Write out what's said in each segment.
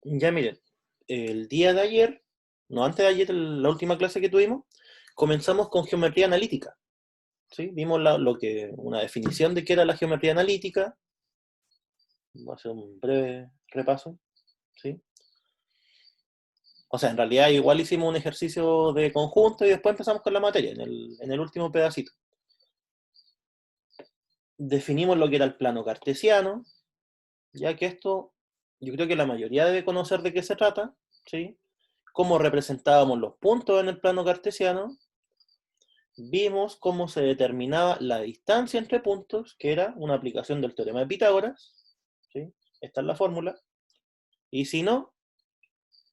Ya miren, el día de ayer, no antes de ayer, la última clase que tuvimos, comenzamos con geometría analítica. ¿Sí? Vimos una definición de qué era la geometría analítica. Voy a hacer un breve repaso. ¿Sí? O sea, en realidad igual hicimos un ejercicio de conjunto y después empezamos con la materia, en el último pedacito. Definimos lo que era el plano cartesiano, ya que esto yo creo que la mayoría debe conocer de qué se trata, ¿sí? Cómo representábamos los puntos en el plano cartesiano. Vimos cómo se determinaba la distancia entre puntos, que era una aplicación del teorema de Pitágoras, ¿sí? Esta es la fórmula, y si no,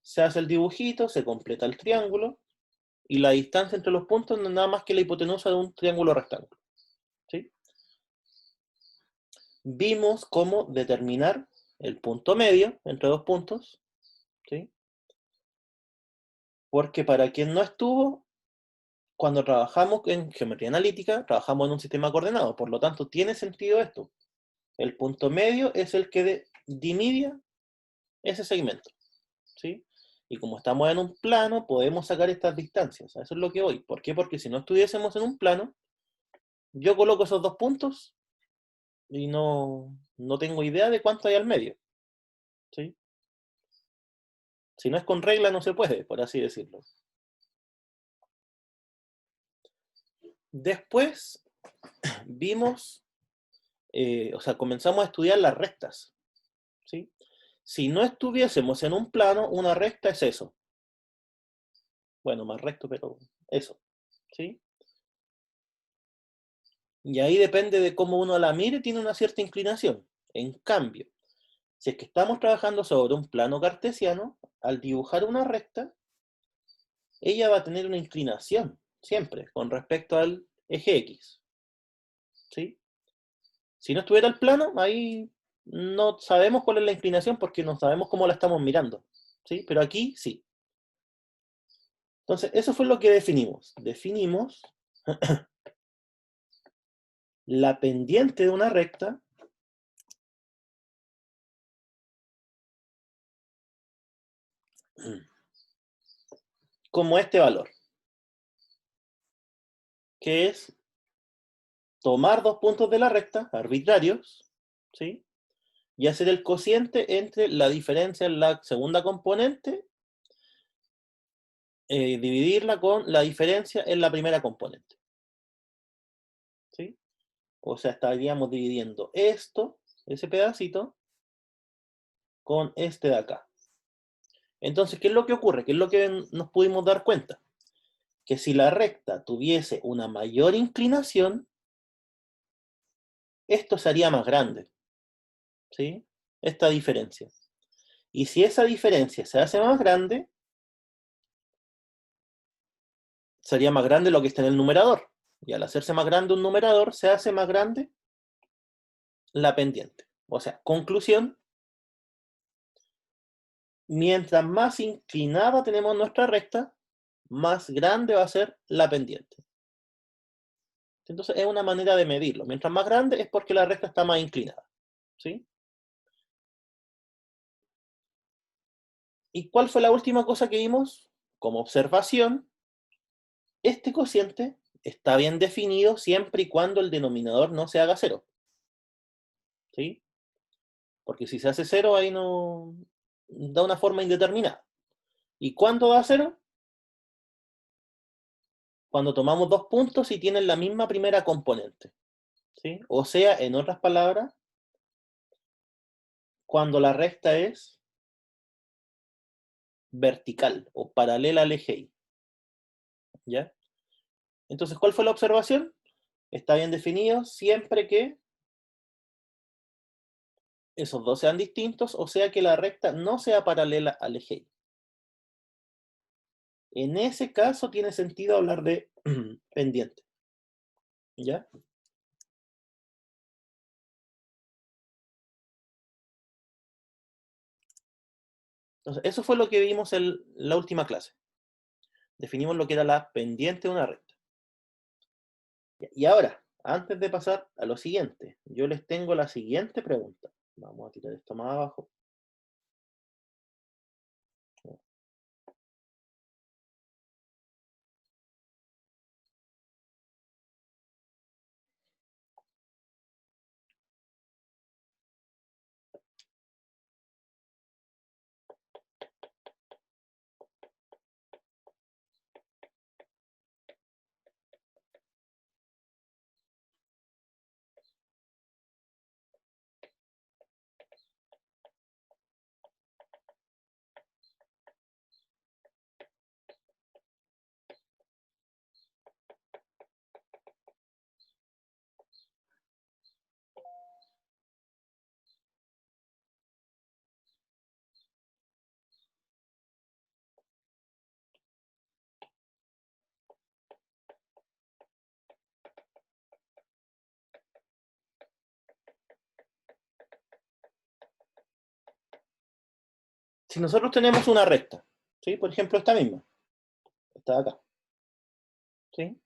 se hace el dibujito, se completa el triángulo, y la distancia entre los puntos no es nada más que la hipotenusa de un triángulo rectángulo, ¿sí? Vimos cómo determinar el punto medio entre dos puntos, ¿sí? Porque para quien no estuvo, cuando trabajamos en geometría analítica, trabajamos en un sistema coordenado, por lo tanto tiene sentido esto. El punto medio es el que dimidia ese segmento, ¿sí? Y como estamos en un plano, podemos sacar estas distancias. Eso es lo que voy. ¿Por qué? Porque si no estuviésemos en un plano, yo coloco esos dos puntos y no tengo idea de cuánto hay al medio, ¿sí? Si no es con regla, no se puede, por así decirlo. Después vimos, o sea, comenzamos a estudiar las rectas, ¿sí? Si no estuviésemos en un plano, una recta es eso. Bueno, más recto, pero eso, ¿sí? Y ahí depende de cómo uno la mire, tiene una cierta inclinación. En cambio, si es que estamos trabajando sobre un plano cartesiano, al dibujar una recta, ella va a tener una inclinación, siempre, con respecto al eje X. ¿Sí? Si no estuviera el plano, ahí no sabemos cuál es la inclinación porque no sabemos cómo la estamos mirando. ¿Sí? Pero aquí sí. Entonces, eso fue lo que definimos. Definimos la pendiente de una recta como este valor, que es tomar dos puntos de la recta, arbitrarios, ¿sí? Y hacer el cociente entre la diferencia en la segunda componente, dividirla con la diferencia en la primera componente, ¿sí? O sea, estaríamos dividiendo esto, ese pedacito, con este de acá. Entonces, ¿qué es lo que ocurre? ¿Qué es lo que nos pudimos dar cuenta? Que si la recta tuviese una mayor inclinación, esto sería más grande, ¿sí? Esta diferencia. Y si esa diferencia se hace más grande, sería más grande lo que está en el numerador. Y al hacerse más grande un numerador, se hace más grande la pendiente. O sea, conclusión, mientras más inclinada tenemos nuestra recta, más grande va a ser la pendiente. Entonces es una manera de medirlo. Mientras más grande es porque la recta está más inclinada, ¿sí? ¿Y cuál fue la última cosa que vimos? Como observación, este cociente está bien definido siempre y cuando el denominador no se haga cero, ¿sí? Porque si se hace cero, ahí no da una forma indeterminada. ¿Y cuándo da cero? Cuando tomamos dos puntos y tienen la misma primera componente, ¿sí? O sea, en otras palabras, cuando la recta es vertical o paralela al eje Y, ¿ya? Entonces, ¿cuál fue la observación? Está bien definido siempre que esos dos sean distintos, o sea que la recta no sea paralela al eje Y. En ese caso tiene sentido hablar de pendiente, ¿ya? Entonces, eso fue lo que vimos en la última clase. Definimos lo que era la pendiente de una recta. Y ahora, antes de pasar a lo siguiente, yo les tengo la siguiente pregunta. Vamos a tirar esto más abajo. Si nosotros tenemos una recta, ¿sí? Por ejemplo, esta misma, esta de acá, ¿sí?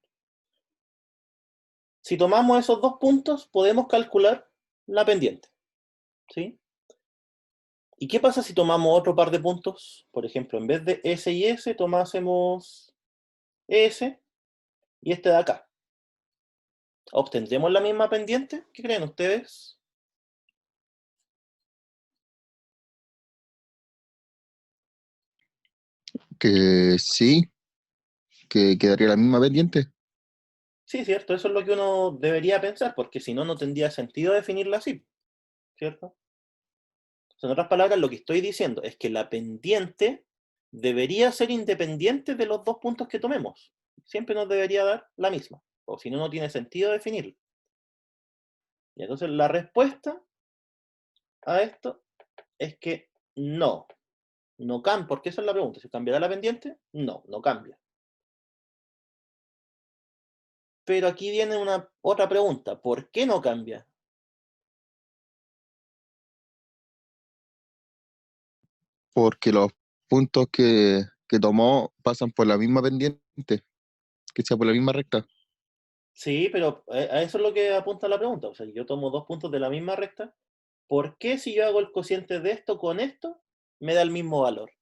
Si tomamos esos dos puntos, podemos calcular la pendiente, ¿sí? ¿Y qué pasa si tomamos otro par de puntos? Por ejemplo, en vez de S y S, tomásemos S y este de acá. ¿Obtendremos la misma pendiente? ¿Qué creen ustedes? Que sí, que quedaría la misma pendiente. Sí, cierto, eso es lo que uno debería pensar, porque si no, no tendría sentido definirla así, ¿cierto? En otras palabras, lo que estoy diciendo es que la pendiente debería ser independiente de los dos puntos que tomemos. Siempre nos debería dar la misma, o si no, no tiene sentido definirla. Y entonces la respuesta a esto es que no, no cambia, porque esa es la pregunta. ¿Si cambiará la pendiente? No, no cambia. Pero aquí viene una otra pregunta, ¿por qué no cambia? Porque los puntos que tomó pasan por la misma pendiente, que sea por la misma recta. Sí, pero a eso es lo que apunta la pregunta. O sea, yo tomo dos puntos de la misma recta. ¿Por qué si yo hago el cociente de esto con esto, me da el mismo valor?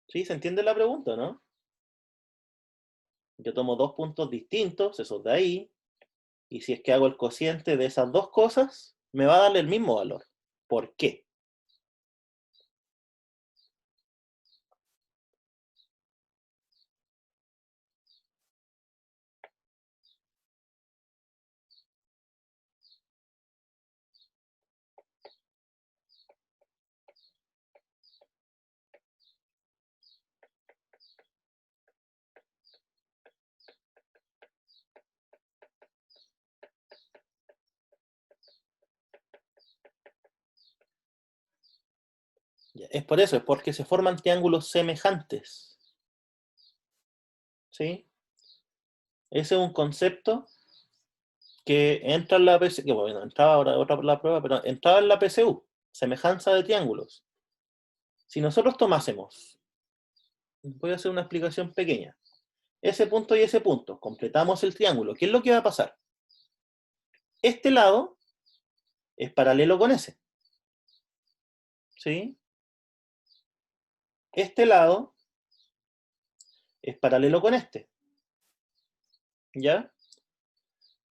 ¿Sí? ¿Se entiende la pregunta, no? Yo tomo dos puntos distintos, esos de ahí, y si es que hago el cociente de esas dos cosas, me va a dar el mismo valor. ¿Por qué? Es por eso, es porque se forman triángulos semejantes. ¿Sí? Ese es un concepto que entra en la PCU, que bueno, entraba ahora otra la prueba, pero entraba en la PCU, semejanza de triángulos. Si nosotros tomásemos, voy a hacer una explicación pequeña, ese punto y ese punto, completamos el triángulo, ¿qué es lo que va a pasar? Este lado es paralelo con ese, ¿sí? Este lado es paralelo con este, ¿ya?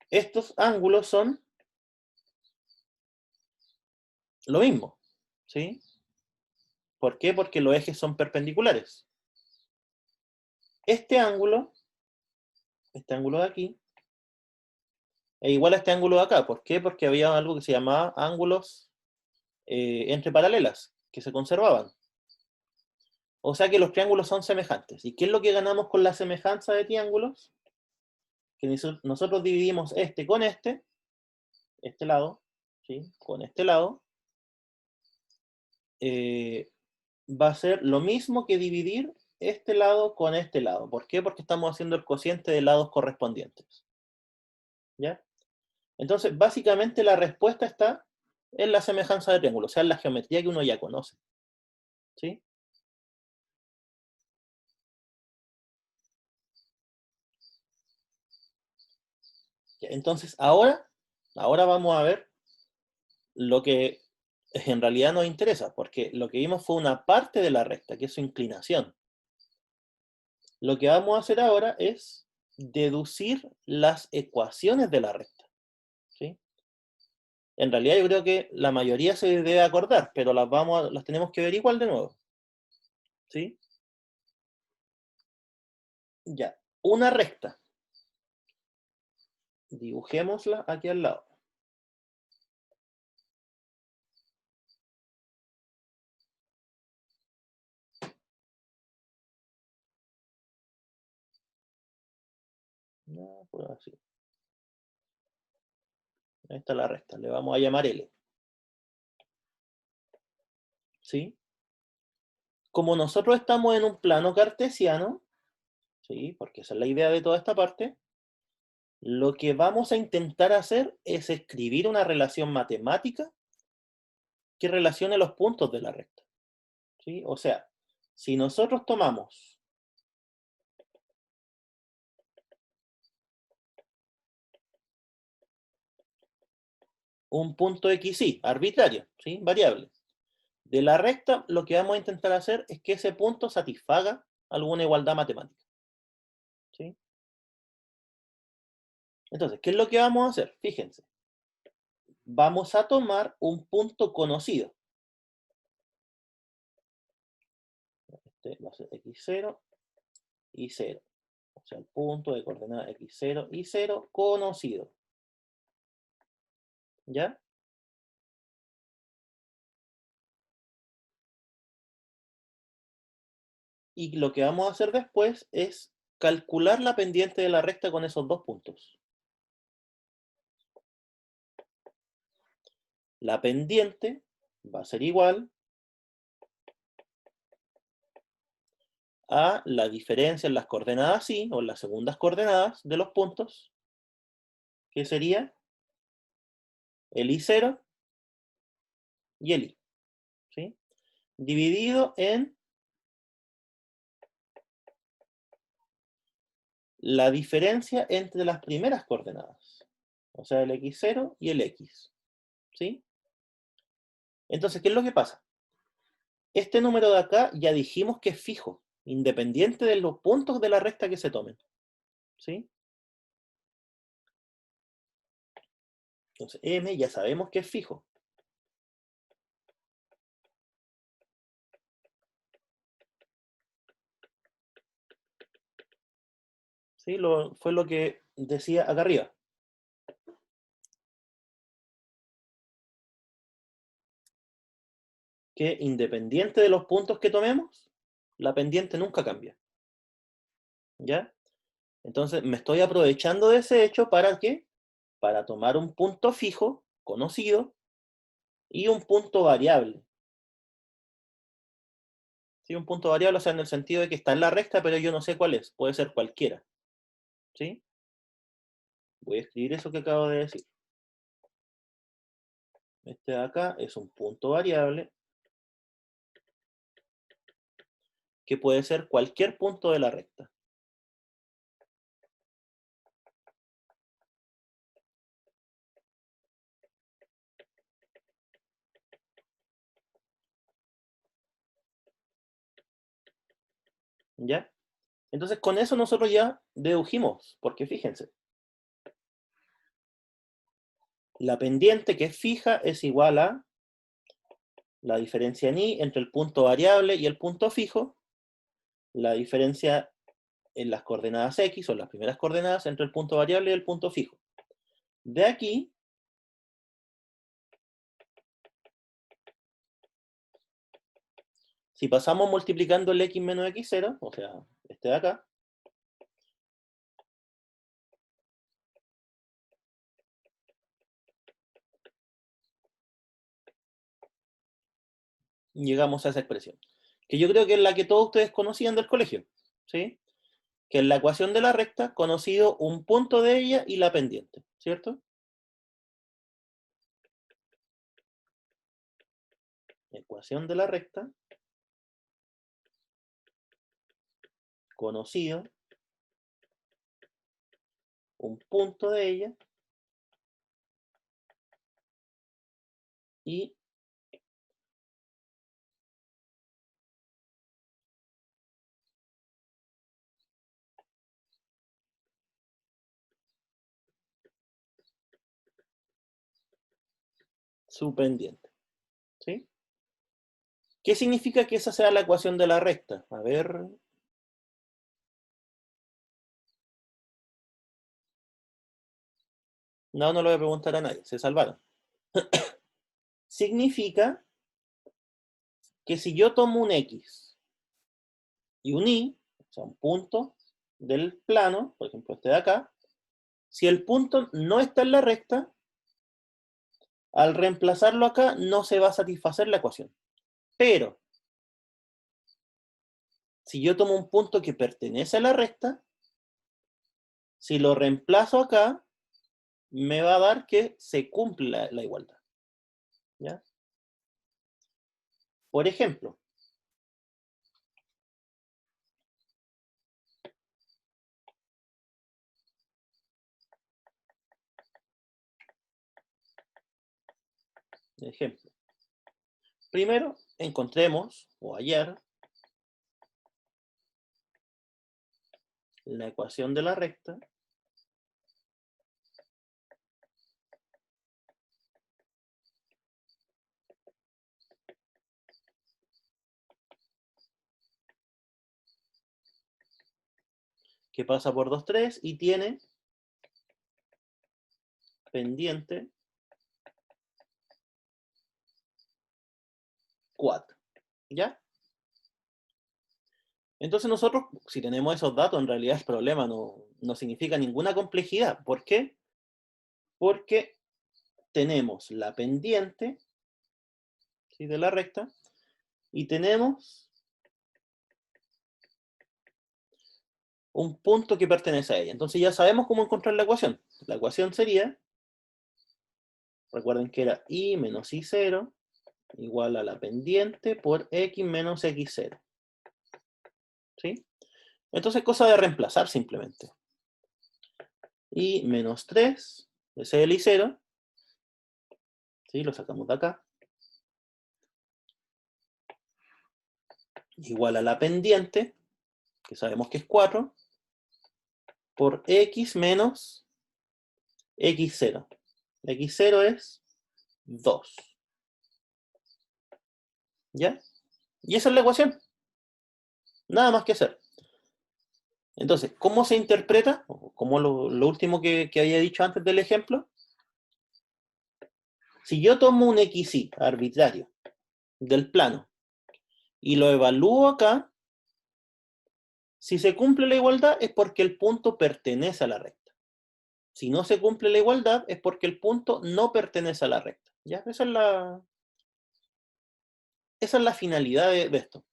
Estos ángulos son lo mismo, ¿sí? ¿Por qué? Porque los ejes son perpendiculares. Este ángulo de aquí, es igual a este ángulo de acá. ¿Por qué? Porque había algo que se llamaba ángulos entre paralelas, que se conservaban. O sea que los triángulos son semejantes. ¿Y qué es lo que ganamos con la semejanza de triángulos? Que nosotros dividimos este con este lado, ¿sí? Con este lado, va a ser lo mismo que dividir este lado con este lado. ¿Por qué? Porque estamos haciendo el cociente de lados correspondientes. ¿Ya? Entonces, básicamente la respuesta está en la semejanza de triángulos, o sea, en la geometría que uno ya conoce. ¿Sí? Entonces, ahora vamos a ver lo que en realidad nos interesa, porque lo que vimos fue una parte de la recta, que es su inclinación. Lo que vamos a hacer ahora es deducir las ecuaciones de la recta. ¿Sí? En realidad yo creo que la mayoría se debe acordar, pero las tenemos que ver igual de nuevo. ¿Sí? Ya, una recta. Dibujémosla aquí al lado. Ya, pues así. Esta es la recta, le vamos a llamar L. ¿Sí? Como nosotros estamos en un plano cartesiano, ¿sí? Porque esa es la idea de toda esta parte, lo que vamos a intentar hacer es escribir una relación matemática que relacione los puntos de la recta, ¿sí? O sea, si nosotros tomamos un punto xy, arbitrario, ¿sí? Variable, de la recta, lo que vamos a intentar hacer es que ese punto satisfaga alguna igualdad matemática, ¿sí? Entonces, ¿qué es lo que vamos a hacer? Fíjense, vamos a tomar un punto conocido. Este va a ser x0 y 0. O sea, el punto de coordenada x0 y 0 conocido. ¿Ya? Y lo que vamos a hacer después es calcular la pendiente de la recta con esos dos puntos. La pendiente va a ser igual a la diferencia en las coordenadas y, o en las segundas coordenadas de los puntos, que sería el I0 y el I, ¿sí? Dividido en la diferencia entre las primeras coordenadas, o sea, el x0 y el x, ¿sí? Entonces, ¿qué es lo que pasa? Este número de acá ya dijimos que es fijo, independiente de los puntos de la recta que se tomen, ¿sí? Entonces, m ya sabemos que es fijo. ¿Sí? Fue lo que decía acá arriba. Que independiente de los puntos que tomemos, la pendiente nunca cambia. ¿Ya? Entonces, me estoy aprovechando de ese hecho ¿para qué? Para tomar un punto fijo, conocido, y un punto variable. ¿Sí? Un punto variable, o sea, en el sentido de que está en la recta, pero yo no sé cuál es. Puede ser cualquiera. ¿Sí? Voy a escribir eso que acabo de decir. Este de acá es un punto variable que puede ser cualquier punto de la recta. ¿Ya? Entonces, con eso nosotros ya dedujimos, porque fíjense, la pendiente que es fija es igual a la diferencia en i entre el punto variable y el punto fijo, la diferencia en las coordenadas x, o las primeras coordenadas, entre el punto variable y el punto fijo. De aquí, si pasamos multiplicando el x menos x0, o sea, este de acá, llegamos a esa expresión. Que yo creo que es la que todos ustedes conocían del colegio, ¿sí? Que es la ecuación de la recta, conocido un punto de ella y la pendiente, ¿cierto? Ecuación de la recta, conocido un punto de ella y su pendiente, ¿sí? ¿Qué significa que esa sea la ecuación de la recta? A ver. No, no lo voy a preguntar a nadie, se salvaron. Significa que si yo tomo un X y un Y, o sea, un punto del plano, por ejemplo este de acá, si el punto no está en la recta, al reemplazarlo acá no se va a satisfacer la ecuación. Pero, si yo tomo un punto que pertenece a la recta, Si lo reemplazo acá, me va a dar que se cumple la igualdad. ¿Ya? Por ejemplo, primero encontremos, o hallar, la ecuación de la recta que pasa por 2, 3 y tiene pendiente 4. ¿Ya? Entonces nosotros, si tenemos esos datos, en realidad el problema no significa ninguna complejidad. ¿Por qué? Porque tenemos la pendiente, ¿sí?, de la recta y tenemos un punto que pertenece a ella. Entonces ya sabemos cómo encontrar la ecuación. La ecuación sería, recuerden que era y menos y0 igual a la pendiente por x menos x0. ¿Sí? Entonces, cosa de reemplazar simplemente. Y menos 3, ese es el y0. ¿Sí? Lo sacamos de acá. Igual a la pendiente, que sabemos que es 4, por x menos x0. x0 es 2. ¿Ya? Y esa es la ecuación. Nada más que hacer. Entonces, ¿cómo se interpreta? Como lo último que había dicho antes del ejemplo. Si yo tomo un xy arbitrario del plano y lo evalúo acá, si se cumple la igualdad es porque el punto pertenece a la recta. Si no se cumple la igualdad es porque el punto no pertenece a la recta. ¿Ya? Esa es la finalidad de esto.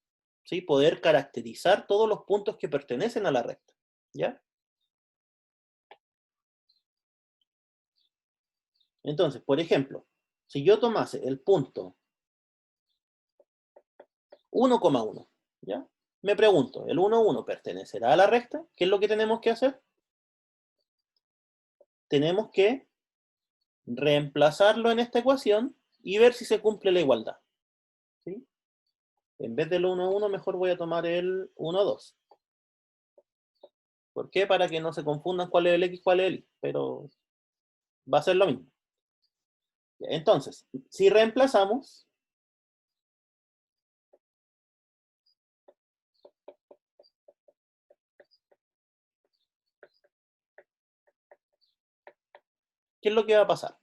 ¿Sí? Poder caracterizar todos los puntos que pertenecen a la recta. ¿Ya? Entonces, por ejemplo, si yo tomase el punto 1,1, ¿ya? Me pregunto, ¿el 1,1 pertenecerá a la recta? ¿Qué es lo que tenemos que hacer? Tenemos que reemplazarlo en esta ecuación y ver si se cumple la igualdad. ¿Sí? En vez del 1,1, mejor voy a tomar el 1,2. ¿Por qué? Para que no se confundan cuál es el x, cuál es el y. Pero va a ser lo mismo. Entonces, si reemplazamos, ¿qué es lo que va a pasar?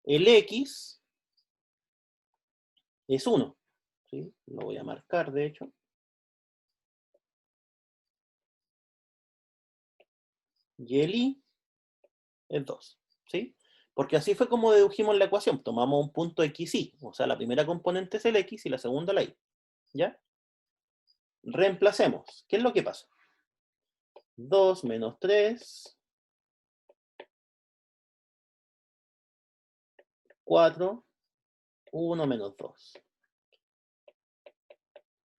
El x es 1. ¿Sí? Lo voy a marcar, de hecho. Y el y es 2. ¿Sí? Porque así fue como dedujimos la ecuación. Tomamos un punto xy, o sea, la primera componente es el x y la segunda la y. ¿Ya? Reemplacemos. ¿Qué es lo que pasa? 2 menos 3, 4, 1 menos 2.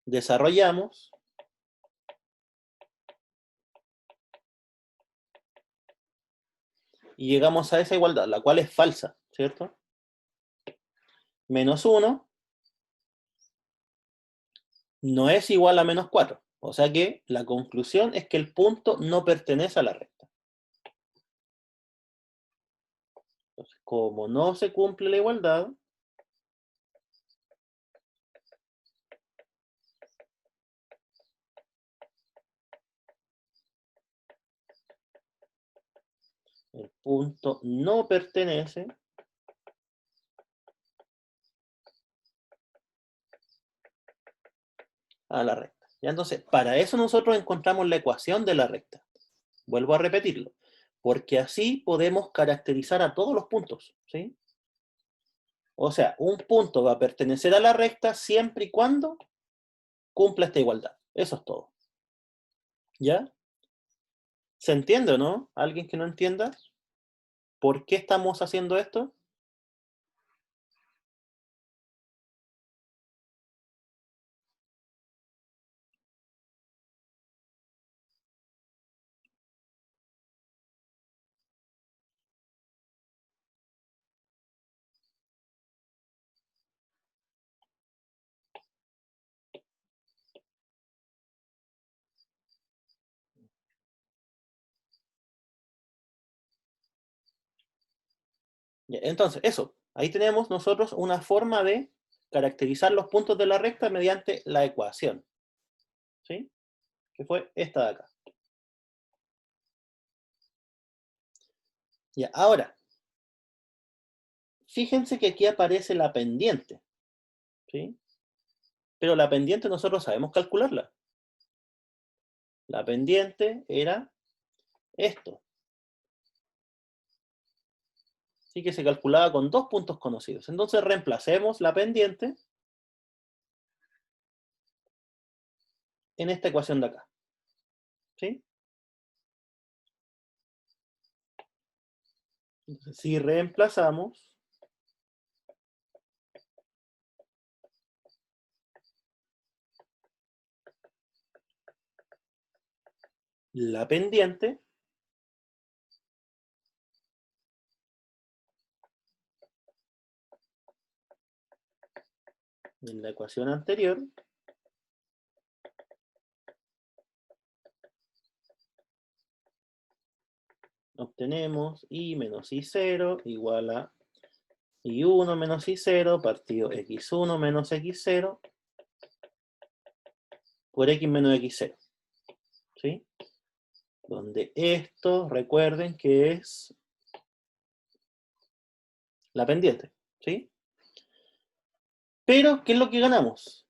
Desarrollamos. Y llegamos a esa igualdad, la cual es falsa, ¿cierto? Menos 1 no es igual a menos 4. O sea que la conclusión es que el punto no pertenece a la recta. Entonces, como no se cumple la igualdad, el punto no pertenece a la recta. ¿Ya? Entonces, para eso nosotros encontramos la ecuación de la recta. Vuelvo a repetirlo. Porque así podemos caracterizar a todos los puntos, ¿sí? O sea, un punto va a pertenecer a la recta siempre y cuando cumpla esta igualdad. Eso es todo. ¿Ya? ¿Se entiende o no? ¿Alguien que no entienda? ¿Por qué estamos haciendo esto? Ya, entonces, eso. Ahí tenemos nosotros una forma de caracterizar los puntos de la recta mediante la ecuación. ¿Sí? Que fue esta de acá. Ya, ahora, fíjense que aquí aparece la pendiente. ¿Sí? Pero la pendiente nosotros sabemos calcularla. La pendiente era esto. Así que se calculaba con dos puntos conocidos. Entonces reemplacemos la pendiente en esta ecuación de acá. ¿Sí? Entonces, si reemplazamos la pendiente en la ecuación anterior, obtenemos y menos y0 igual a y1 menos y0 partido x1 menos x0 por x menos x0. ¿Sí? Donde esto, recuerden que es la pendiente. ¿Sí? Pero, ¿qué es lo que ganamos?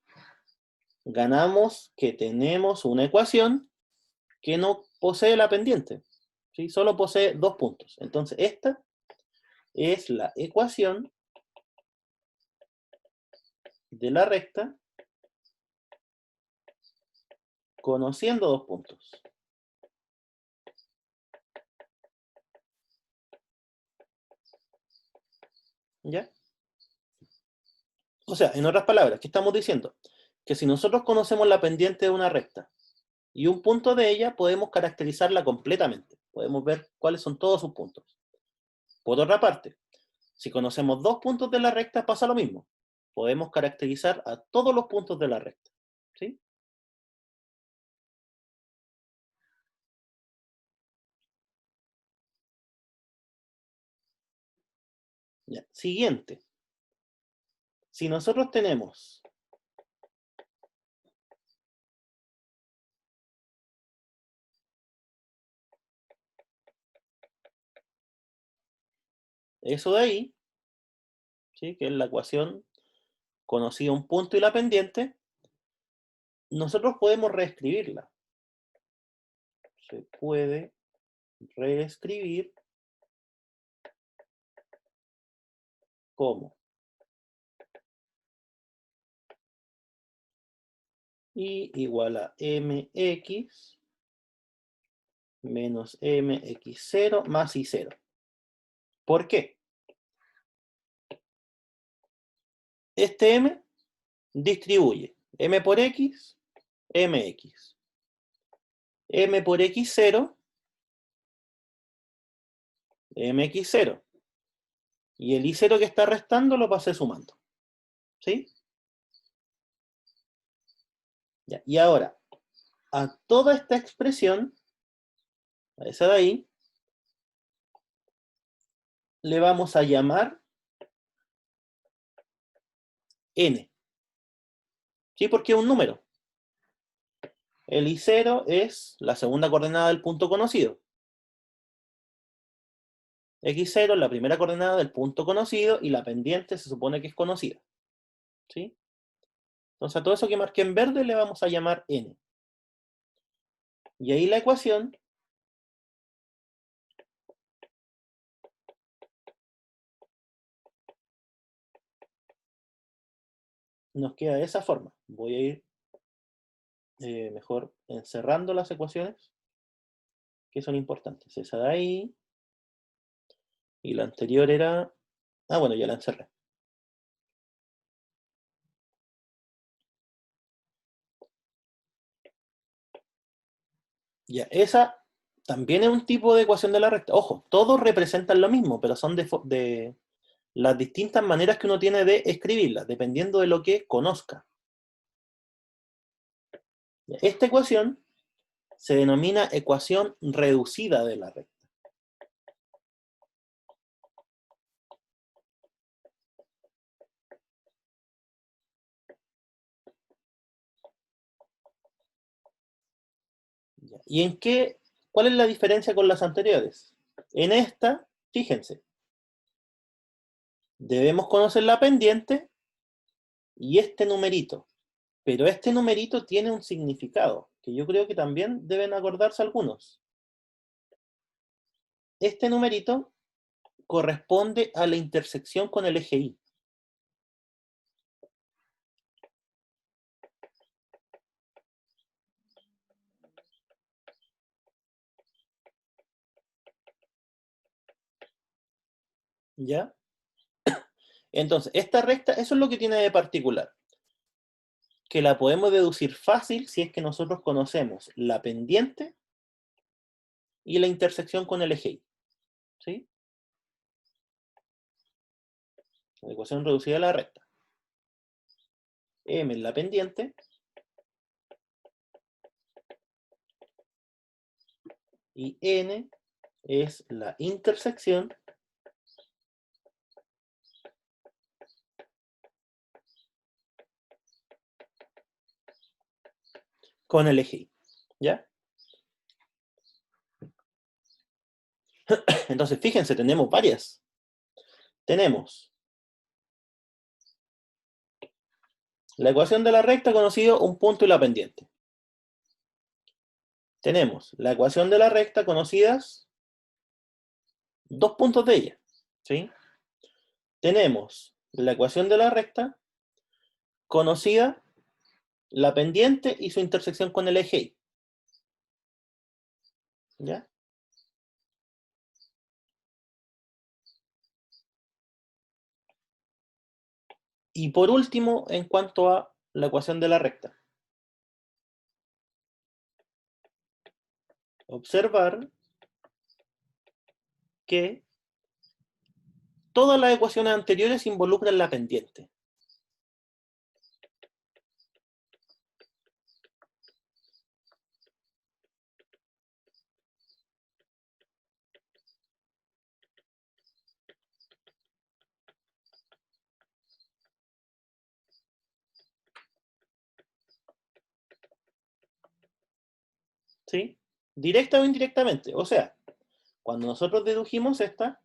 Ganamos que tenemos una ecuación que no posee la pendiente. ¿Sí? Solo posee dos puntos. Entonces, esta es la ecuación de la recta conociendo dos puntos. ¿Ya? O sea, en otras palabras, ¿qué estamos diciendo? Que si nosotros conocemos la pendiente de una recta y un punto de ella, podemos caracterizarla completamente. Podemos ver cuáles son todos sus puntos. Por otra parte, si conocemos dos puntos de la recta, pasa lo mismo. Podemos caracterizar a todos los puntos de la recta. ¿Sí? Ya. Siguiente. Si nosotros tenemos eso de ahí, ¿sí? Que es la ecuación conocida un punto y la pendiente, nosotros podemos reescribirla. Se puede reescribir como y igual a mx menos mx0 más y0. ¿Por qué? Este m distribuye m por x, mx. M por x0, mx0. Y el y0 que está restando lo pasé sumando. ¿Sí? Ya. Y ahora, a toda esta expresión, a esa de ahí, le vamos a llamar n. ¿Sí? Porque es un número. El y0 es la segunda coordenada del punto conocido. X0 es la primera coordenada del punto conocido y la pendiente se supone que es conocida. ¿Sí? Entonces a todo eso que marqué en verde le vamos a llamar n. Y ahí la ecuación nos queda de esa forma. Voy a ir mejor encerrando las ecuaciones. que son importantes. Esa de ahí. Y la anterior era... Ah, bueno, ya la encerré. Ya, esa también es un tipo de ecuación de la recta. Ojo, todos representan lo mismo, pero son de las distintas maneras que uno tiene de escribirlas, dependiendo de lo que conozca. Esta ecuación se denomina ecuación reducida de la recta. ¿Y en qué? ¿Cuál es la diferencia con las anteriores? En esta, fíjense, debemos conocer la pendiente y este numerito. Pero este numerito tiene un significado, que yo creo que también deben acordarse algunos. Este numerito corresponde a la intersección con el eje Y. ¿Ya? Entonces, esta recta, eso es lo que tiene de particular, que la podemos deducir fácil si es que nosotros conocemos la pendiente y la intersección con el eje Y. ¿Sí? La ecuación reducida de la recta. M es la pendiente y N es la intersección con el eje Y. ¿Ya? Entonces, fíjense, tenemos varias. Tenemos la ecuación de la recta conocido un punto y la pendiente. Tenemos la ecuación de la recta conocidas dos puntos de ella. ¿Sí? Tenemos la ecuación de la recta conocida la pendiente y su intersección con el eje Y. ¿Ya? Y por último, en cuanto a la ecuación de la recta. Observar que todas las ecuaciones anteriores involucran la pendiente. ¿Sí? Directa o indirectamente. O sea, cuando nosotros dedujimos esta,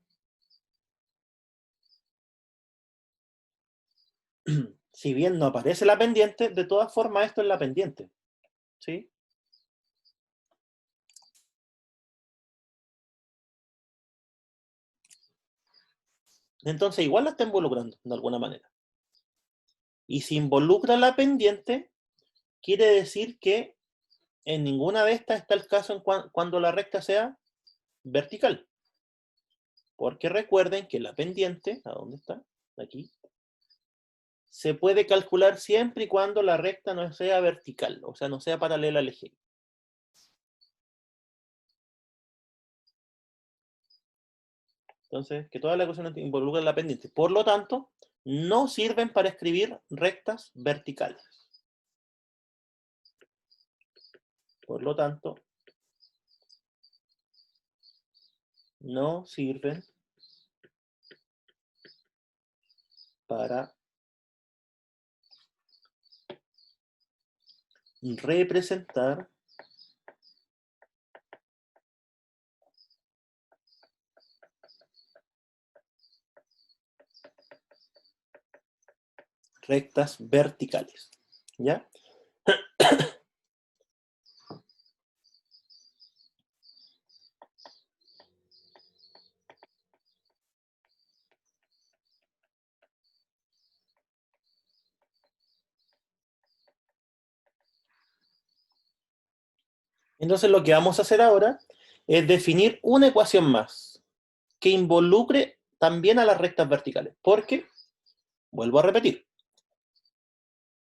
si bien no aparece la pendiente, de todas formas esto es la pendiente. ¿Sí? Entonces igual la está involucrando de alguna manera. Y si involucra la pendiente, quiere decir que en ninguna de estas está el caso en cuando la recta sea vertical. Porque recuerden que la pendiente, ¿a dónde está? Aquí. Se puede calcular siempre y cuando la recta no sea vertical, o sea, no sea paralela al eje. Entonces, que todas las ecuaciones involucran la pendiente. Por lo tanto, no sirven para escribir rectas verticales. Por lo tanto, no sirven para representar rectas verticales. ¿Ya? Entonces lo que vamos a hacer ahora es definir una ecuación más que involucre también a las rectas verticales. Porque, vuelvo a repetir,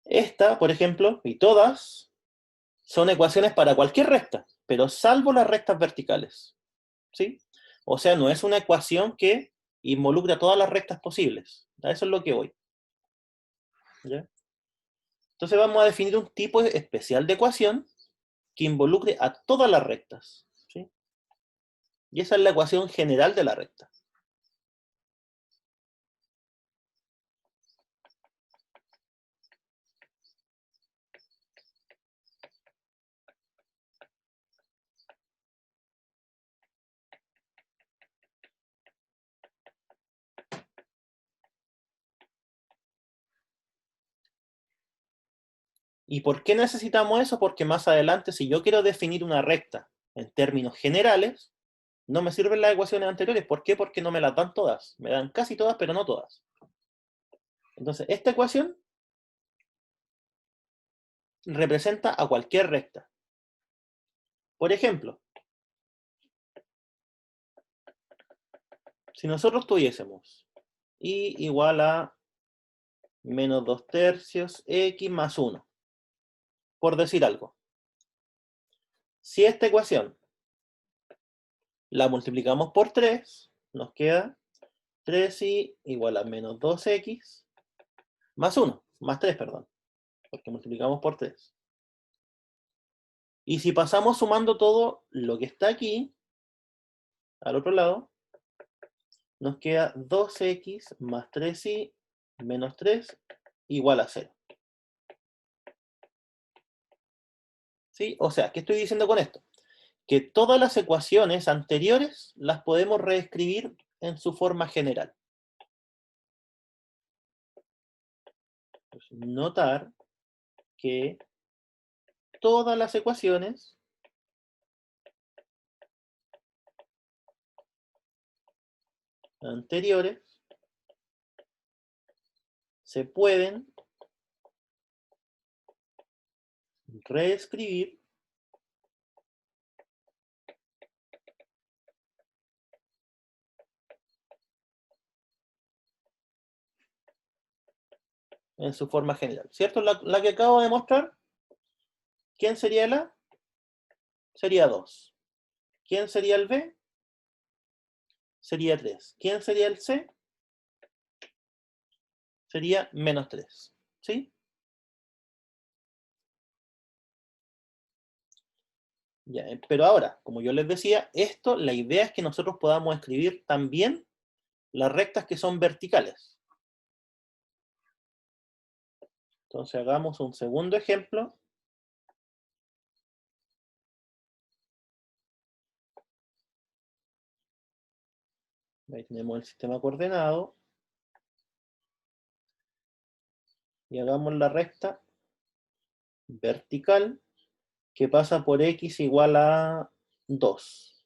esta, por ejemplo, y todas, son ecuaciones para cualquier recta, pero salvo las rectas verticales. ¿Sí? O sea, no es una ecuación que involucre a todas las rectas posibles. A eso es lo que voy. ¿Ya? Entonces vamos a definir un tipo especial de ecuación que involucre a todas las rectas. ¿Sí? Y esa es la ecuación general de la recta. ¿Y por qué necesitamos eso? Porque más adelante, si yo quiero definir una recta en términos generales, no me sirven las ecuaciones anteriores. ¿Por qué? Porque no me las dan todas. Me dan casi todas, pero no todas. Entonces, esta ecuación representa a cualquier recta. Por ejemplo, si nosotros tuviésemos y igual a menos 2 tercios x más 1, por decir algo. Si esta ecuación la multiplicamos por 3, nos queda 3y igual a menos 2x más 1, más 3, perdón, porque multiplicamos por 3. Y si pasamos sumando todo lo que está aquí, al otro lado, nos queda 2x más 3y menos 3 igual a 0. ¿Sí? O sea, ¿qué estoy diciendo con esto? Que todas las ecuaciones anteriores las podemos reescribir en su forma general. Pues notar que todas las ecuaciones anteriores se pueden reescribir en su forma general. ¿Cierto? La que acabo de mostrar, ¿quién sería el A? Sería 2. ¿Quién sería el B? Sería 3. ¿Quién sería el C? Sería menos 3. ¿Sí? Ya, pero ahora, como yo les decía, esto, la idea es que nosotros podamos escribir también las rectas que son verticales. Entonces hagamos un segundo ejemplo. Ahí tenemos el sistema coordenado. Y hagamos la recta vertical que pasa por x igual a 2.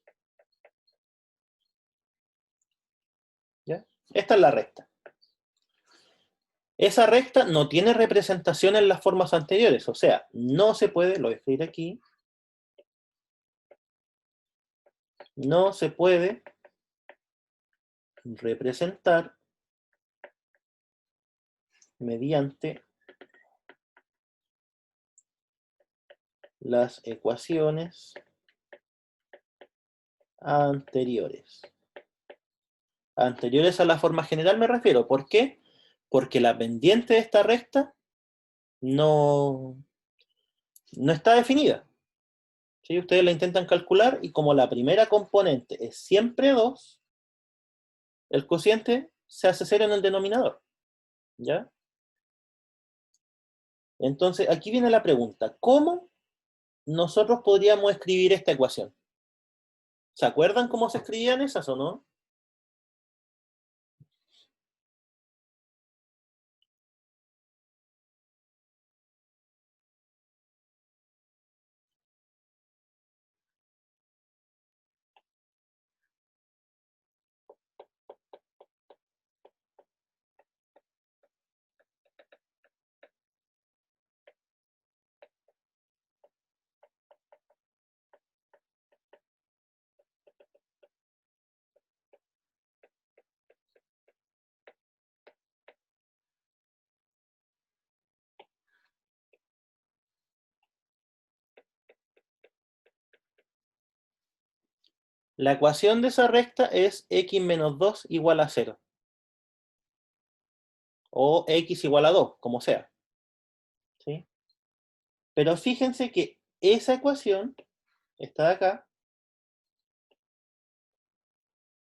¿Ya? Esta es la recta. Esa recta no tiene representación en las formas anteriores, o sea, no se puede, lo voy a escribir aquí, no se puede representar mediante las ecuaciones anteriores. Anteriores a la forma general me refiero. ¿Por qué? Porque la pendiente de esta recta no, no está definida. ¿Sí? Ustedes la intentan calcular y como la primera componente es siempre 2, el cociente se hace 0 en el denominador. ¿Ya? Entonces, aquí viene la pregunta. ¿Cómo nosotros podríamos escribir esta ecuación? ¿Se acuerdan cómo se escribían esas o no? La ecuación de esa recta es x menos 2 igual a 0. O x igual a 2, como sea. ¿Sí? Pero fíjense que esa ecuación, esta de acá,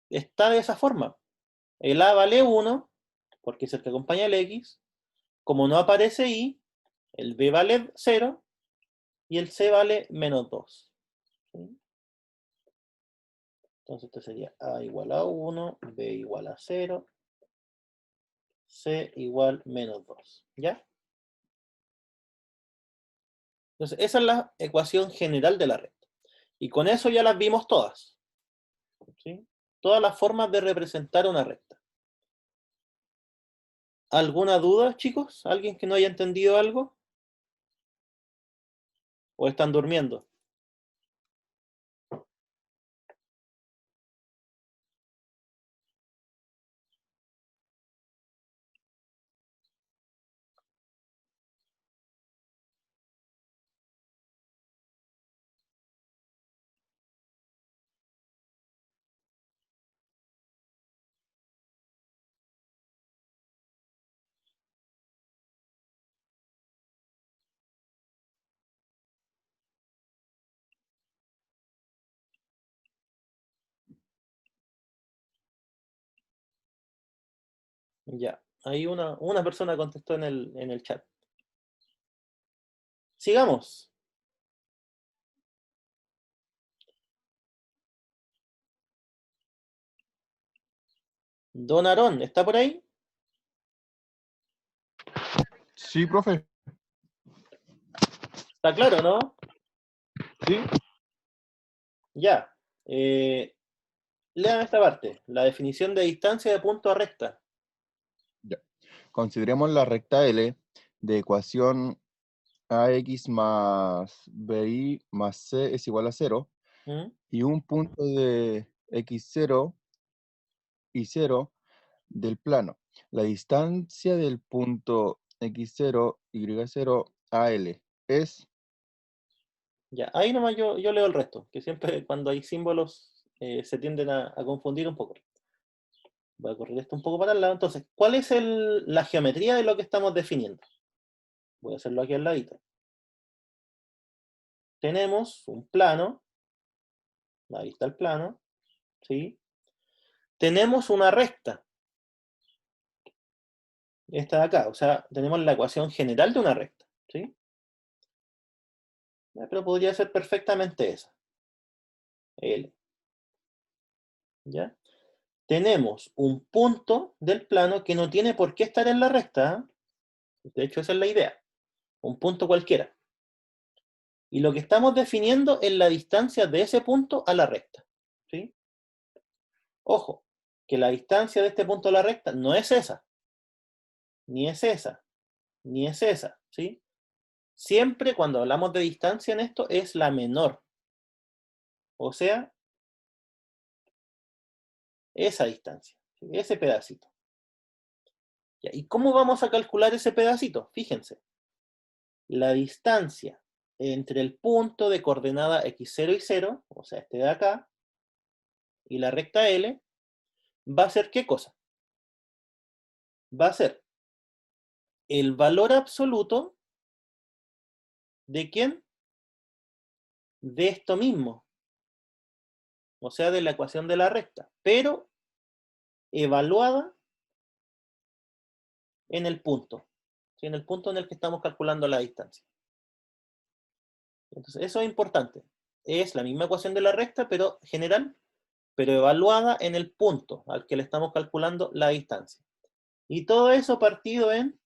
está de esa forma. El a vale 1, porque es el que acompaña el x. Como no aparece y, el b vale 0 y el c vale menos 2. ¿Sí? Entonces esto sería a igual a 1, b igual a 0, c igual menos 2. ¿Ya? Entonces esa es la ecuación general de la recta. Y con eso ya las vimos todas. ¿Sí? Todas las formas de representar una recta. ¿Alguna duda, chicos? ¿Alguien que no haya entendido algo? ¿O están durmiendo? Ya, ahí una persona contestó en el chat. Sigamos. Don Aarón, ¿está por ahí? Sí, profe. ¿Está claro, no? Sí. Ya. Lean esta parte. La definición de distancia de punto a recta. Ya. Consideremos la recta L de ecuación ax más bi más c es igual a 0 ¿Mm? y un punto de x0 y 0 del plano. La distancia del punto x0, y0 a L es... Ya, ahí nomás yo leo el resto, que siempre cuando hay símbolos se tienden a confundir un poco. Voy a correr esto un poco para el lado. Entonces, ¿cuál es la geometría de lo que estamos definiendo? Voy a hacerlo aquí al ladito. Tenemos un plano, ahí está el plano, ¿sí? Tenemos una recta, esta de acá, o sea, tenemos la ecuación general de una recta, ¿sí? Pero podría ser perfectamente esa, L, ¿ya? Tenemos un punto del plano que no tiene por qué estar en la recta, de hecho esa es la idea, un punto cualquiera. Y lo que estamos definiendo es la distancia de ese punto a la recta, ¿sí? Ojo, que la distancia de este punto a la recta no es esa, ni es esa, ni es esa, ¿sí? Siempre cuando hablamos de distancia en esto es la menor. O sea, esa distancia, ¿sí? Ese pedacito. ¿Ya? ¿Y cómo vamos a calcular ese pedacito? Fíjense, la distancia entre el punto de coordenada x0 y 0, o sea, este de acá, y la recta L, va a ser ¿qué cosa? Va a ser el valor absoluto de ¿quién? De esto mismo, o sea, de la ecuación de la recta, pero evaluada en el punto, ¿sí? En el punto en el que estamos calculando la distancia. Entonces, eso es importante. Es la misma ecuación de la recta, pero general, pero evaluada en el punto al que le estamos calculando la distancia. Y todo eso partido en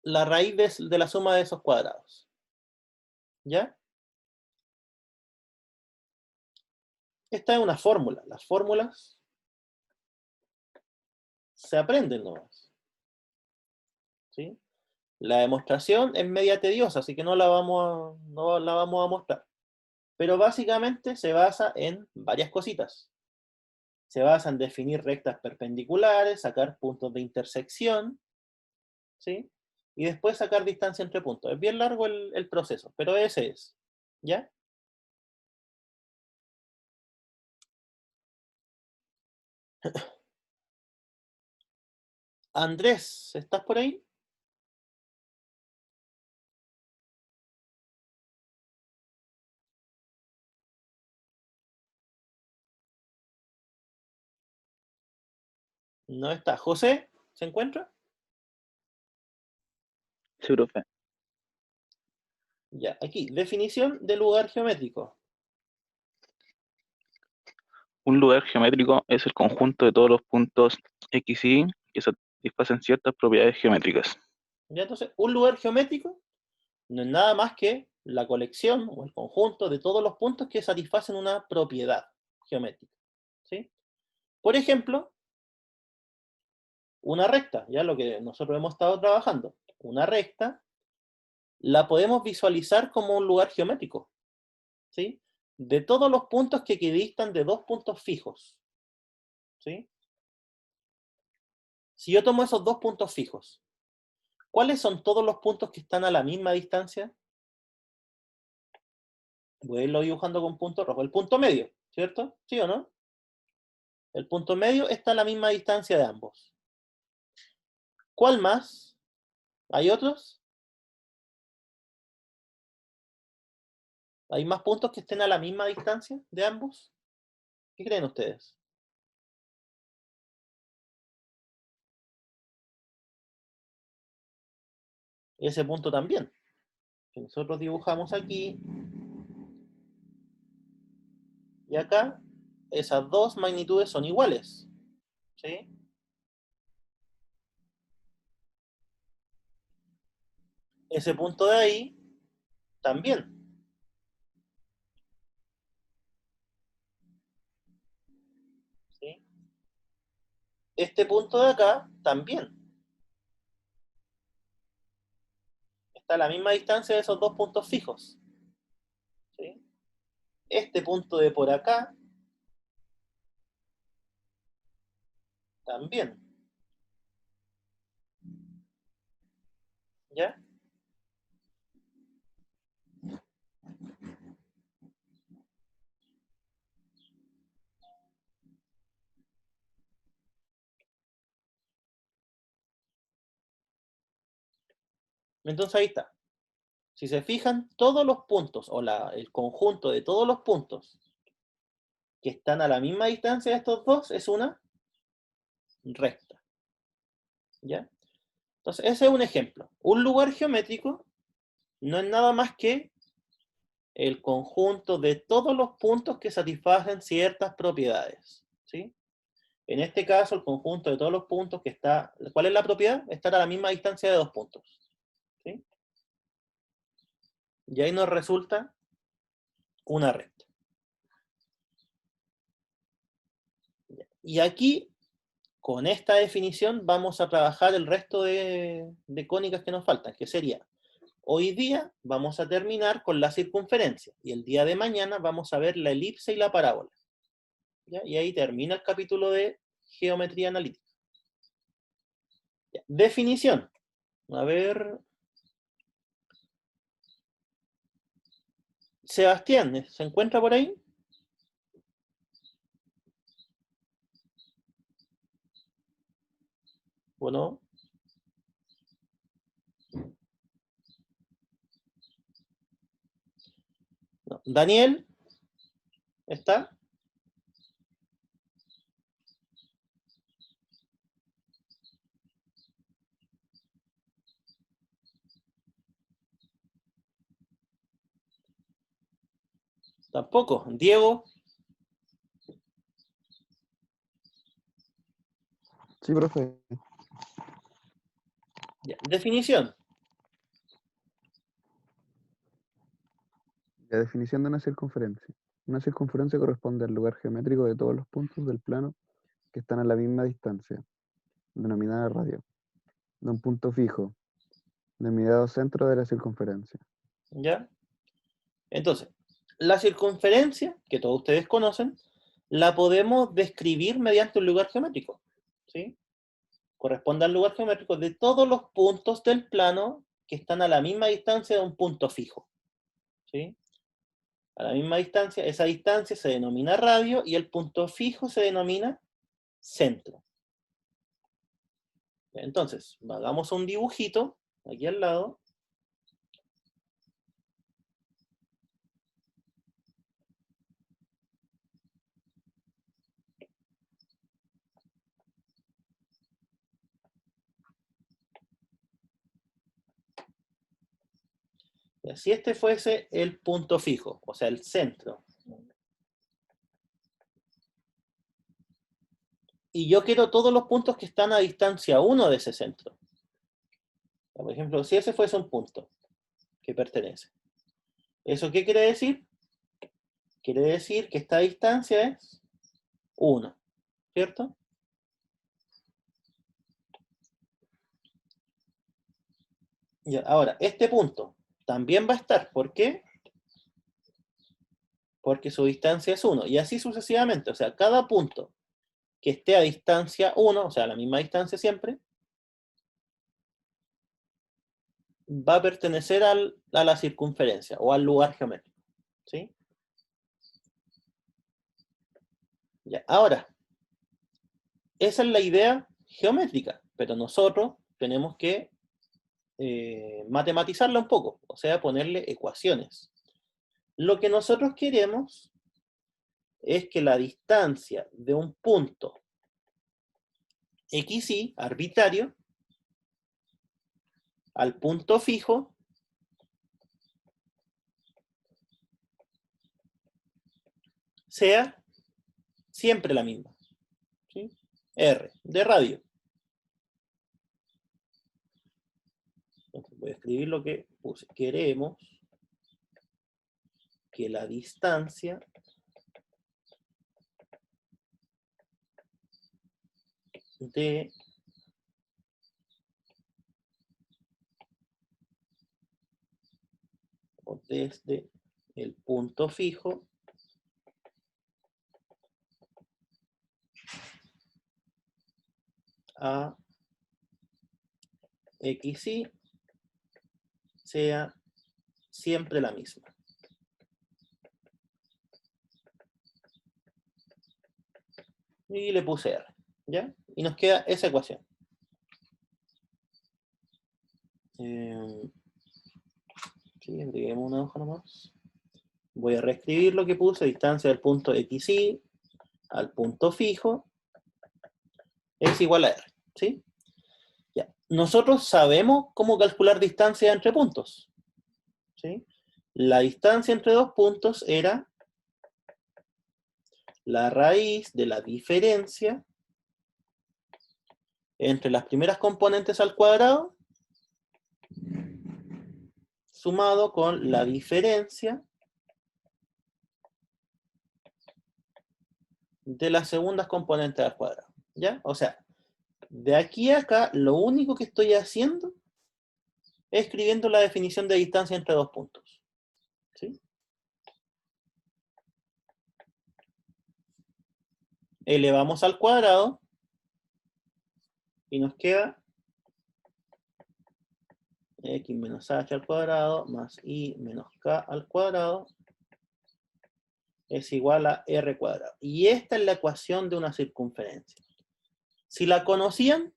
la raíz de la suma de esos cuadrados. ¿Ya? Esta es una fórmula. Las fórmulas se aprenden nomás. ¿Sí? La demostración es media tediosa, así que no la vamos a mostrar. Pero básicamente se basa en varias cositas. Se basa en definir rectas perpendiculares, sacar puntos de intersección, ¿sí? Y después sacar distancia entre puntos. Es bien largo el proceso, pero ese es, ¿ya? Andrés, ¿estás por ahí? No está. ¿José se encuentra? Sí, profe. Ya, aquí, definición de lugar geométrico. Un lugar geométrico es el conjunto de todos los puntos X y Y que satisfacen ciertas propiedades geométricas. Ya, entonces, un lugar geométrico no es nada más que la colección o el conjunto de todos los puntos que satisfacen una propiedad geométrica. ¿Sí? Por ejemplo, una recta, ya lo que nosotros hemos estado trabajando. Una recta la podemos visualizar como un lugar geométrico, ¿sí? De todos los puntos que equidistan de dos puntos fijos, ¿sí? Si yo tomo esos dos puntos fijos, ¿cuáles son todos los puntos que están a la misma distancia? Voy a irlo dibujando con punto rojo. El punto medio, ¿cierto? ¿Sí o no? El punto medio está a la misma distancia de ambos. ¿Cuál más? ¿Hay otros? ¿Hay más puntos que estén a la misma distancia de ambos? ¿Qué creen ustedes? Ese punto también. Que nosotros dibujamos aquí y acá, esas dos magnitudes son iguales. ¿Sí? Ese punto de ahí también. ¿Sí? Este punto de acá también. Está a la misma distancia de esos dos puntos fijos. ¿Sí? Este punto de por acá también. ¿Ya? Entonces ahí está. Si se fijan, todos los puntos, o el conjunto de todos los puntos que están a la misma distancia de estos dos, es una recta. ¿Ya? Entonces, ese es un ejemplo. Un lugar geométrico no es nada más que el conjunto de todos los puntos que satisfacen ciertas propiedades. ¿Sí? En este caso, el conjunto de todos los puntos que está... ¿Cuál es la propiedad? Estar a la misma distancia de dos puntos. ¿Sí? Y ahí nos resulta una recta. Y aquí, con esta definición, vamos a trabajar el resto de cónicas que nos faltan, que sería, hoy día vamos a terminar con la circunferencia, y el día de mañana vamos a ver la elipse y la parábola. ¿Ya? Y ahí termina el capítulo de geometría analítica. ¿Ya? Definición. A ver... Sebastián, ¿se encuentra por ahí? Bueno. No. Daniel, ¿está? Tampoco. Diego. Sí, profe. Ya. Definición. La definición de una circunferencia. Una circunferencia corresponde al lugar geométrico de todos los puntos del plano que están a la misma distancia, denominada radio, de un punto fijo, denominado centro de la circunferencia. ¿Ya? Entonces, la circunferencia, que todos ustedes conocen, la podemos describir mediante un lugar geométrico. ¿Sí? Corresponde al lugar geométrico de todos los puntos del plano que están a la misma distancia de un punto fijo. ¿Sí? A la misma distancia, esa distancia se denomina radio y el punto fijo se denomina centro. Entonces, hagamos un dibujito aquí al lado. Si este fuese el punto fijo, o sea, el centro, y yo quiero todos los puntos que están a distancia 1 de ese centro. Por ejemplo, si ese fuese un punto que pertenece. ¿Eso qué quiere decir? Quiere decir que esta distancia es 1, ¿cierto? Ya, ahora, este punto también va a estar. ¿Por qué? Porque su distancia es 1. Y así sucesivamente. O sea, cada punto que esté a distancia 1, o sea, a la misma distancia siempre, va a pertenecer a la circunferencia o al lugar geométrico. ¿Sí? Ya, ahora, esa es la idea geométrica, pero nosotros tenemos que matematizarla un poco, o sea, ponerle ecuaciones. Lo que nosotros queremos es que la distancia de un punto XY, arbitrario, al punto fijo, sea siempre la misma. ¿Sí? R, de radio. Entonces voy a escribir lo que puse. Queremos que la distancia de o desde el punto fijo a XY sea siempre la misma. Y le puse R, ¿ya? Y nos queda esa ecuación. Sí, agreguemos una hoja nomás. Voy a reescribir lo que puse, distancia del punto XY al punto fijo es igual a R, ¿sí? Ya. Nosotros sabemos cómo calcular distancia entre puntos, ¿sí? La distancia entre dos puntos era la raíz de la diferencia entre las primeras componentes al cuadrado sumado con la diferencia de las segundas componentes al cuadrado, ¿ya? O sea, de aquí a acá, lo único que estoy haciendo es escribiendo la definición de distancia entre dos puntos, ¿sí? Elevamos al cuadrado y nos queda x menos h al cuadrado más y menos k al cuadrado es igual a r cuadrado. Y esta es la ecuación de una circunferencia. Si la conocían,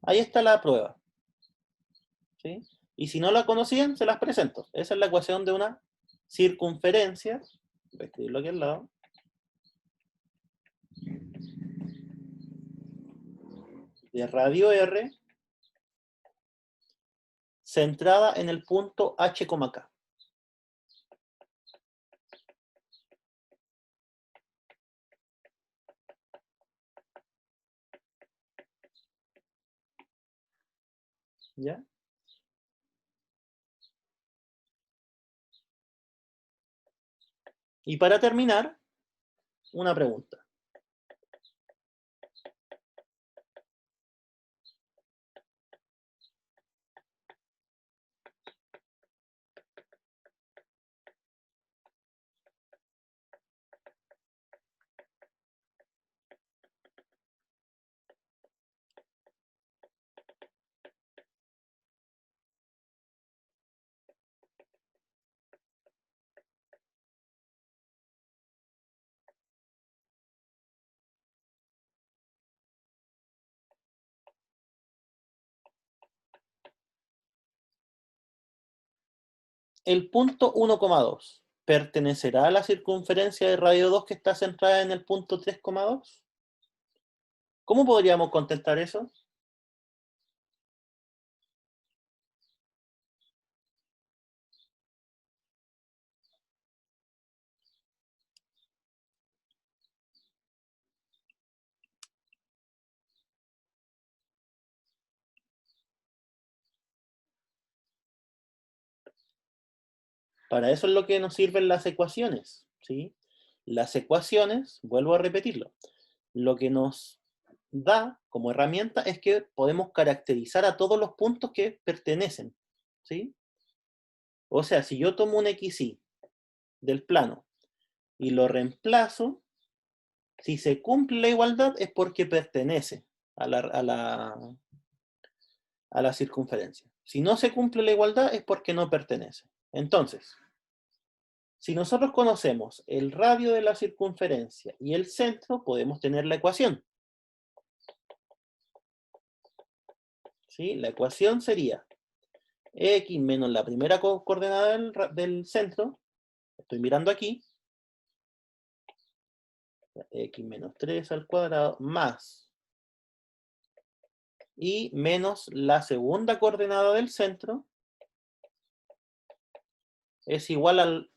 ahí está la prueba, ¿sí? Y si no la conocían, se las presento. Esa es la ecuación de una circunferencia. Voy a escribirlo aquí al lado. De radio r centrada en el punto h, k. ¿Ya? Y para terminar, una pregunta. el punto 1,2 pertenecerá a la circunferencia de radio 2 que está centrada en el punto 3,2. ¿Cómo podríamos contestar eso? Para eso es lo que nos sirven las ecuaciones, ¿sí? Las ecuaciones, vuelvo a repetirlo, lo que nos da como herramienta es que podemos caracterizar a todos los puntos que pertenecen, ¿sí? O sea, si yo tomo un XY del plano y lo reemplazo, si se cumple la igualdad es porque pertenece a la circunferencia. Si no se cumple la igualdad es porque no pertenece. Entonces, si nosotros conocemos el radio de la circunferencia y el centro, podemos tener la ecuación. ¿Sí? La ecuación sería x menos la primera coordenada del centro, estoy mirando aquí, x menos 3 al cuadrado, más y menos la segunda coordenada del centro, es igual al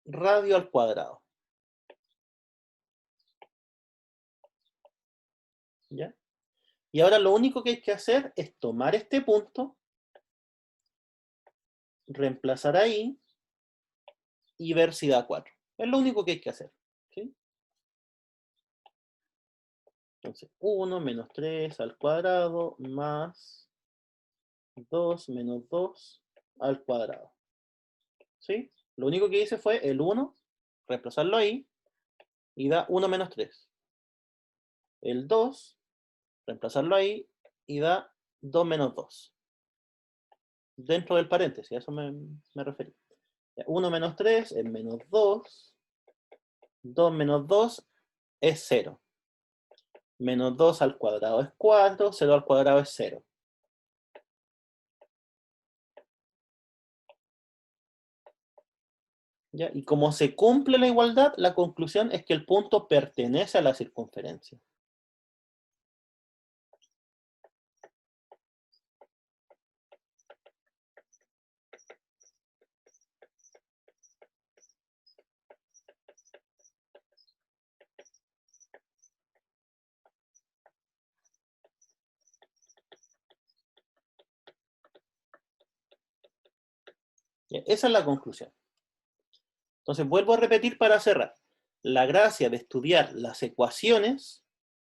radio al cuadrado. ¿Ya? Y ahora lo único que hay que hacer es tomar este punto, reemplazar ahí y ver si da 4. Es lo único que hay que hacer. ¿Sí? Entonces, 1 menos 3 al cuadrado más 2 menos 2 al cuadrado. ¿Sí? Lo único que hice fue el 1, reemplazarlo ahí, y da 1 menos 3. El 2, reemplazarlo ahí, y da 2 menos 2. Dentro del paréntesis, a eso me referí. 1 menos 3 es menos 2. 2 menos 2 es 0. Menos 2 al cuadrado es 4, 0 al cuadrado es 0. ¿Ya? Y como se cumple la igualdad, la conclusión es que el punto pertenece a la circunferencia. ¿Ya? Esa es la conclusión. Entonces, vuelvo a repetir para cerrar. La gracia de estudiar las ecuaciones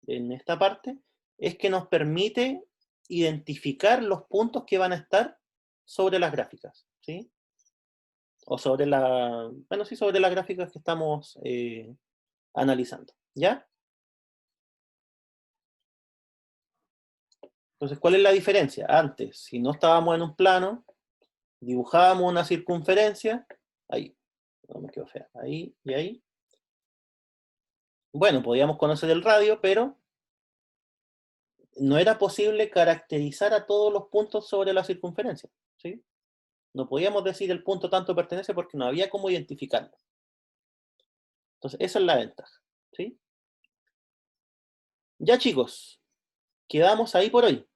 en esta parte es que nos permite identificar los puntos que van a estar sobre las gráficas, ¿sí? O sobre sí, sobre las gráficas que estamos analizando, ¿ya? Entonces, ¿cuál es la diferencia? Antes, si no estábamos en un plano, dibujábamos una circunferencia, ahí, no me quedo fea, ahí y ahí. Bueno, podíamos conocer el radio, pero no era posible caracterizar a todos los puntos sobre la circunferencia, ¿sí? No podíamos decir el punto tanto pertenece porque no había cómo identificarlo. Entonces, esa es la ventaja, ¿sí? Ya, chicos, quedamos ahí por hoy.